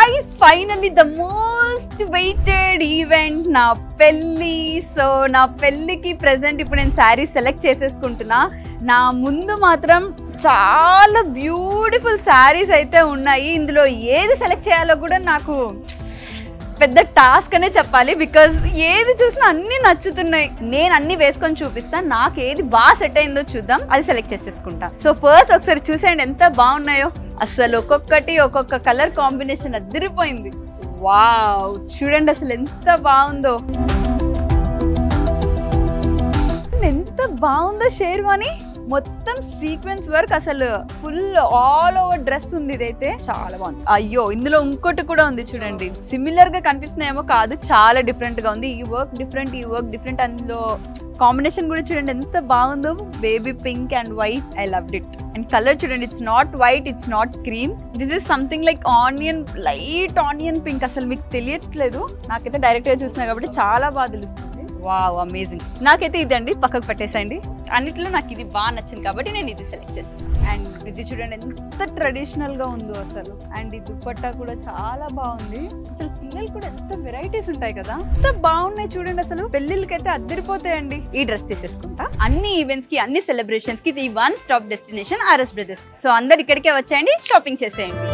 guys, finally the most waited event నా పెళ్లి. So నా పెళ్లికి ప్రెజెంట్ ఇప్పుడు నేను శారీ సెలెక్ట్ చేసేసుకుంటున్నా. నా ముందు మాత్రం చాలా బ్యూటిఫుల్ శారీస్ అయితే ఉన్నాయి. ఇందులో ఏది సెలెక్ట్ చేయాలో కూడా నాకు పెద్ద టాస్క్ అనే చెప్పాలి. బికాజ్ ఏది చూసినా అన్ని నచ్చుతున్నాయి. నేను అన్ని వేసుకొని చూపిస్తాను, నాకు ఏది బాగా సెట్ అయిందో చూద్దాం, అది సెలెక్ట్ చేసేసుకుంటా. సో ఫస్ట్ ఒకసారి చూసేయండి ఎంత బాగున్నాయో. అసలు ఒక్కొక్కటి ఒక్కొక్క కలర్ కాంబినేషన్ అదిరిపోయింది. వావ్, చూడండి అసలు ఎంత బాగుందో, ఎంత బాగుందో షేర్వాణి. మొత్తం సీక్వెన్స్ వర్క్, అసలు ఫుల్ ఆల్ ఓవర్ డ్రెస్ ఉంది. ఇదైతే చాలా బాగుంది. అయ్యో, ఇందులో ఇంకోటి కూడా ఉంది చూడండి. సిమిలర్ గా కనిపిస్తున్నాయేమో కాదు, చాలా డిఫరెంట్ గా ఉంది. ఈ వర్క్ డిఫరెంట్, ఈ వర్క్ డిఫరెంట్. అందులో కాంబినేషన్ కూడా చూడండి ఎంత బాగుందో. Baby pink and white, I loved it. And colour చూడండి, it's not white, it's not cream, this is something like onion, light onion pink. అసలు మీకు తెలియట్లేదు, నాకైతే డైరెక్ట్ గా చూస్తున్నా కాబట్టి చాలా బాగా తెలుస్తుంది. Wow, amazing. నాకైతే ఇదండి, పక్కకు పెట్టేసండి. అన్నిట్లో నాకు ఇది బాగా నచ్చింది కాబట్టి నేను ఇది సెలెక్ట్ చేసేసాను. అండ్ ఇది చూడండి ఎంత ట్రెడిషనల్ గా ఉందో అసలు. అండ్ ఈ దుపట్టా కూడా చాలా బాగుంది. అసలు పిల్లలు కూడా ఎంత వెరైటీస్ ఉంటాయి కదా, ఎంత బాగున్నాయి చూడండి. అసలు పెళ్లిళ్ళకి అయితే అద్దరిపోతాయండి. ఈ డ్రెస్ తీసేసుకుంటా. అన్ని ఈవెంట్స్ కి, అన్ని సెలబ్రేషన్స్ కి ఇది one stop destination RS brothers. So అందరు ఇక్కడికే వచ్చేయండి, షాపింగ్ చేసేయండి.